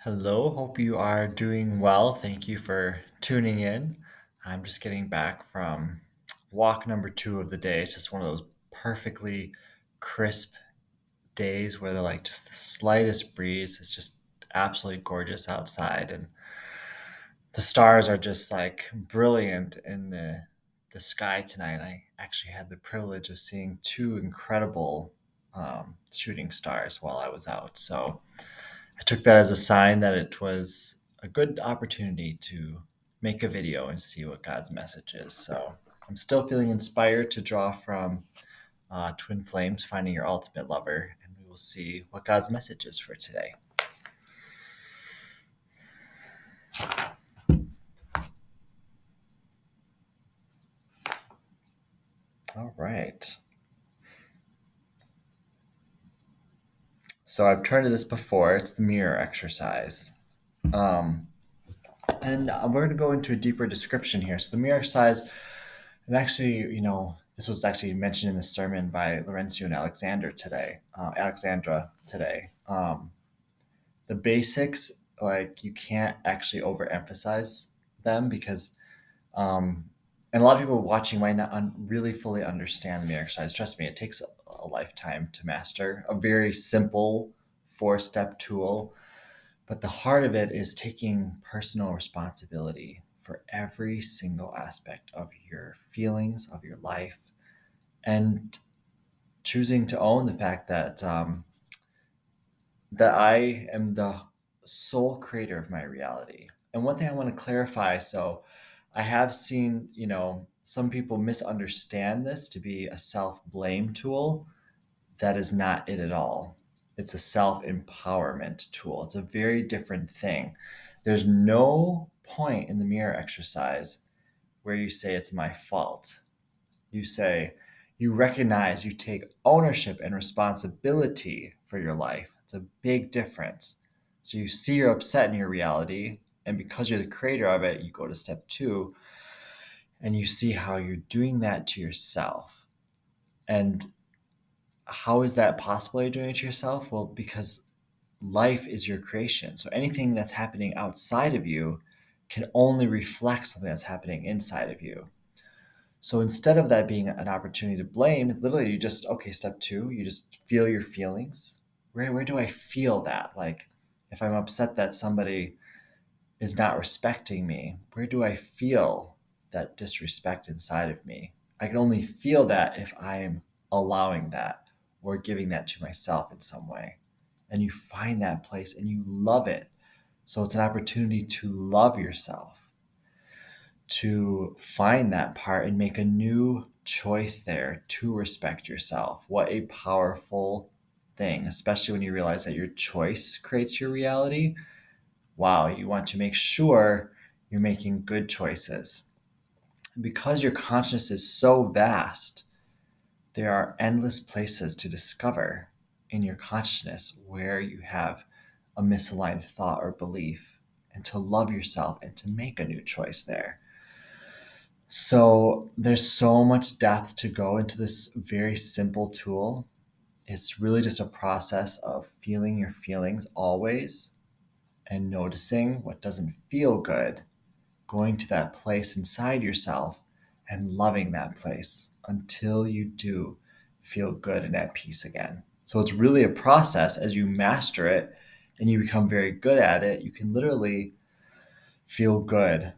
Hello, hope you are doing well. Thank you for tuning in. I'm just getting back from walk number two of the day. It's just one of those perfectly crisp days where they're like just the slightest breeze. It's just absolutely gorgeous outside, and the stars are just like brilliant in the sky tonight. I actually had the privilege of seeing two incredible shooting stars while I was out. So I took that as a sign that it was a good opportunity to make a video and see what God's message is. So I'm still feeling inspired to draw from Twin Flames, Finding Your Ultimate Lover, and we will see what God's message is for today. All right. So I've turned to this before. It's the mirror exercise. Um, and we're going to go into a deeper description here. So the mirror exercise, and actually, this was actually mentioned in the sermon by Laurencio and Alexandra today. The basics, like you can't actually overemphasize them because, and a lot of people watching might not really fully understand the mirror exercise. Trust me, it takes a lifetime to master a very simple four-step tool. But the heart of it is taking personal responsibility for every single aspect of your feelings, of your life, and choosing to own the fact that I am the sole creator of my reality. And one thing I want to clarify, so I have seen, some people misunderstand this to be a self-blame tool. That is not it at all. It's a self-empowerment tool. It's a very different thing. There's no point in the mirror exercise where you say it's my fault. You say, you recognize, you take ownership and responsibility for your life. It's a big difference. So you see you're upset in your reality, and because you're the creator of it, you go to step two and you see how you're doing that to yourself. And how is that possible you're doing it to yourself? Well, because life is your creation. So anything that's happening outside of you can only reflect something that's happening inside of you. So instead of that being an opportunity to blame, literally you just, okay, step two, you just feel your feelings. Where do I feel that? Like if I'm upset that somebody is not respecting me, where do I feel that disrespect inside of me? I can only feel that if I'm allowing that or giving that to myself in some way. And you find that place and you love it. So it's an opportunity to love yourself, to find that part and make a new choice there to respect yourself. What a powerful thing, especially when you realize that your choice creates your reality. Wow, you want to make sure you're making good choices. Because your consciousness is so vast, there are endless places to discover in your consciousness where you have a misaligned thought or belief, and to love yourself and to make a new choice there. So there's so much depth to go into this very simple tool. It's really just a process of feeling your feelings always and noticing what doesn't feel good, going to that place inside yourself and loving that place until you do feel good and at peace again. So it's really a process. As you master it and you become very good at it, you can literally feel good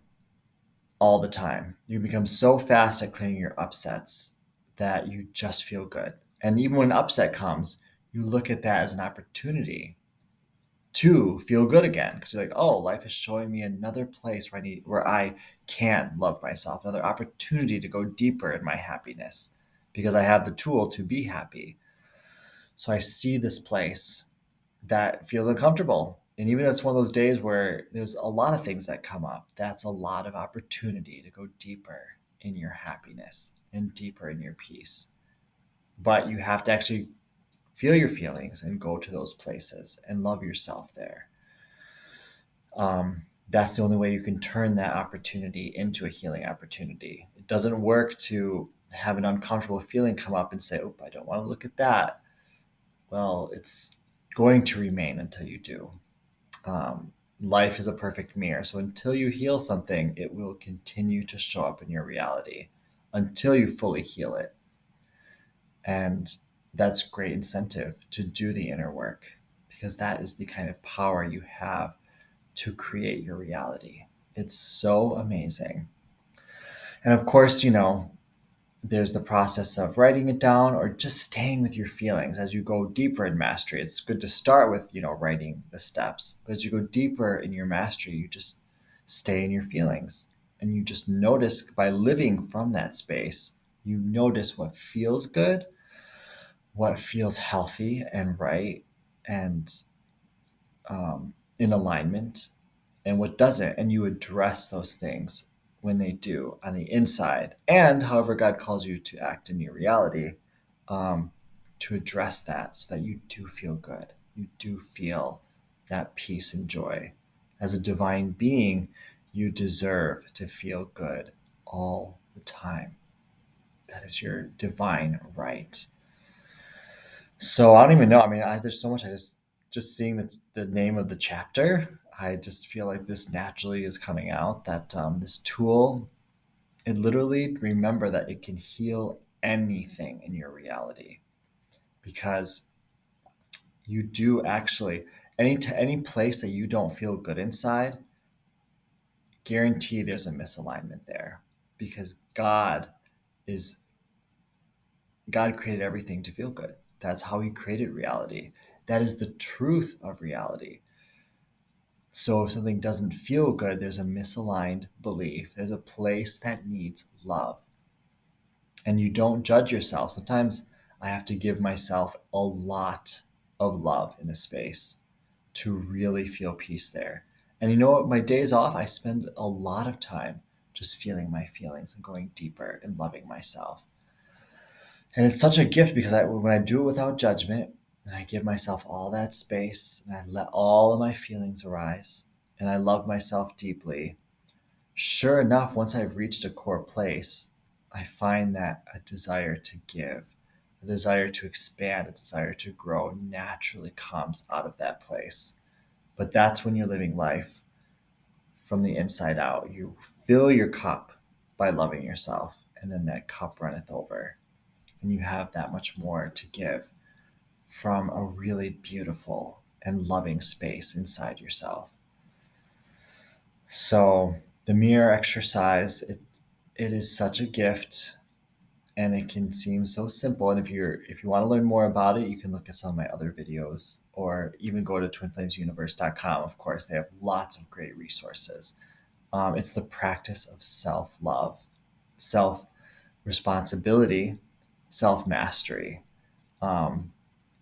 all the time. You become so fast at clearing your upsets that you just feel good. And even when an upset comes, you look at that as an opportunity to feel good again, because you're like, oh, life is showing me another place where I can love myself, another opportunity to go deeper in my happiness because I have the tool to be happy. So I see this place that feels uncomfortable. And even if it's one of those days where there's a lot of things that come up, that's a lot of opportunity to go deeper in your happiness and deeper in your peace. But you have to actually feel your feelings and go to those places and love yourself there. That's the only way you can turn that opportunity into a healing opportunity. It doesn't work to have an uncomfortable feeling come up and say, oh, I don't want to look at that. Well, it's going to remain until you do. Life is a perfect mirror. So until you heal something, it will continue to show up in your reality until you fully heal it. And that's great incentive to do the inner work, because that is the kind of power you have to create your reality. It's so amazing. And of course, there's the process of writing it down or just staying with your feelings as you go deeper in mastery. It's good to start with, writing the steps, but as you go deeper in your mastery, you just stay in your feelings and you just notice by living from that space, you notice what feels good, what feels healthy and right and in alignment, and what doesn't. And you address those things when they do on the inside. And however God calls you to act in your reality, to address that so that you do feel good. You do feel that peace and joy. As a divine being, you deserve to feel good all the time. That is your divine right. So I don't even know. I mean, there's so much. I just seeing the name of the chapter, I just feel like this naturally is coming out. That this tool, it literally, remember that it can heal anything in your reality, because you do actually any place that you don't feel good inside, guarantee there's a misalignment there, because is God created everything to feel good. That's how he created reality. That is the truth of reality. So if something doesn't feel good, there's a misaligned belief. There's a place that needs love. And you don't judge yourself. Sometimes I have to give myself a lot of love in a space to really feel peace there. And you know what? My days off, I spend a lot of time just feeling my feelings and going deeper and loving myself. And it's such a gift, because when I do it without judgment, and I give myself all that space and I let all of my feelings arise and I love myself deeply, sure enough, once I've reached a core place, I find that a desire to give, a desire to expand, a desire to grow naturally comes out of that place. But that's when you're living life from the inside out. You fill your cup by loving yourself, and then that cup runneth over, and you have that much more to give from a really beautiful and loving space inside yourself. So the mirror exercise, it is such a gift, and it can seem so simple. And if you want to learn more about it, you can look at some of my other videos, or even go to twinflamesuniverse.com. Of course, they have lots of great resources. It's the practice of self-love, self-responsibility, self-mastery.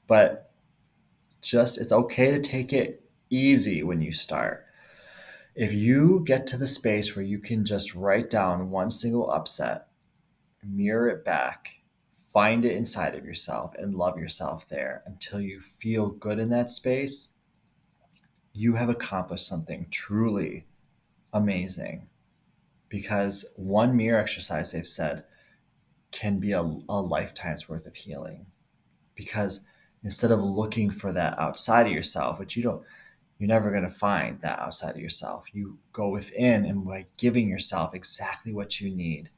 But just, it's okay to take it easy when you start. If you get to the space where you can just write down one single upset, mirror it back, find it inside of yourself, and love yourself there until you feel good in that space, you have accomplished something truly amazing. Because one mirror exercise, they've said, can be a lifetime's worth of healing. Because instead of looking for that outside of yourself, which you're never going to find that outside of yourself, you go within, and by giving yourself exactly what you need,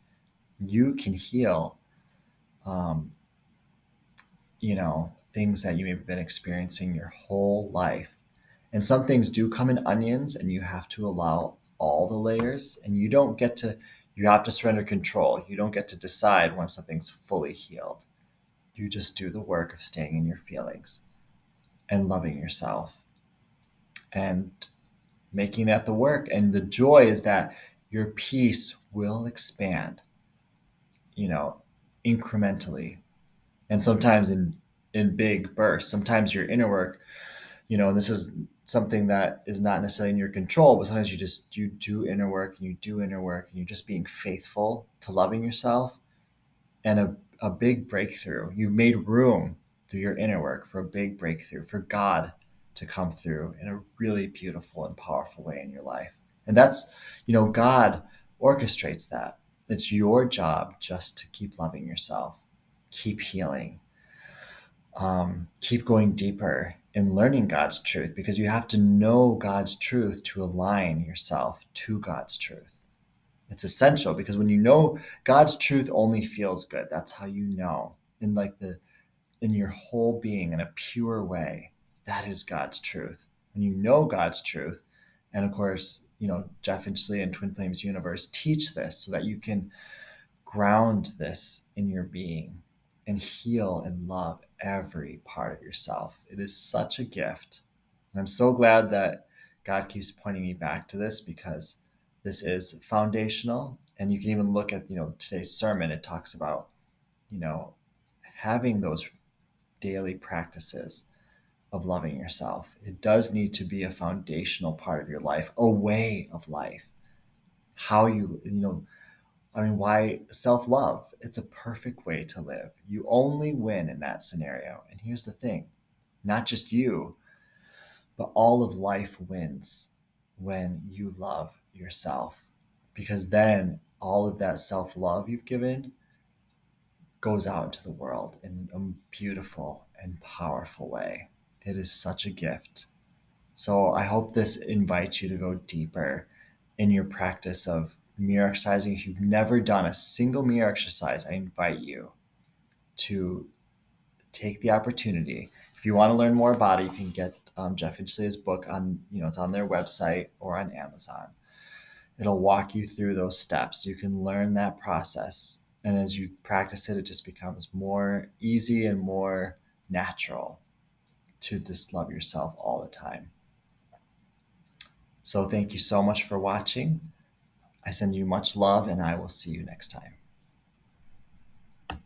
you can heal um, things that you may have been experiencing your whole life. And some things do come in onions, and you have to allow all the layers, and you have to surrender control. You don't get to decide when something's fully healed. You just do the work of staying in your feelings and loving yourself and making that the work. And the joy is that your peace will expand, you know, incrementally, and sometimes in big bursts. Sometimes your inner work, and this is something that is not necessarily in your control, but sometimes you do inner work, and you do inner work, and you're just being faithful to loving yourself, and a big breakthrough. You've made room through your inner work for a big breakthrough, for God to come through in a really beautiful and powerful way in your life. And that's, God orchestrates that. It's your job just to keep loving yourself, keep healing, keep going deeper in learning God's truth, because you have to know God's truth to align yourself to God's truth. It's essential, because when you know God's truth only feels good. That's how you know, in your whole being, in a pure way. That is God's truth. When you know God's truth, and of course, Jeff Inchley and Twin Flames Universe teach this so that you can ground this in your being and heal and love every part of yourself. It is such a gift. And I'm so glad that God keeps pointing me back to this, because this is foundational. And you can even look at, today's sermon. It talks about, having those daily practices of loving yourself. It does need to be a foundational part of your life, a way of life. How why self-love? It's a perfect way to live. You only win in that scenario. And here's the thing, not just you, but all of life wins when you love yourself, because then all of that self-love you've given goes out into the world in a beautiful and powerful way. It is such a gift. So I hope this invites you to go deeper in your practice of mirror exercising. If you've never done a single mirror exercise, I invite you to take the opportunity. If you want to learn more about it, you can get Jeff Inchley's book on, it's on their website or on Amazon. It'll walk you through those steps. You can learn that process. And as you practice it, it just becomes more easy and more natural to just love yourself all the time. So thank you so much for watching. I send you much love, and I will see you next time.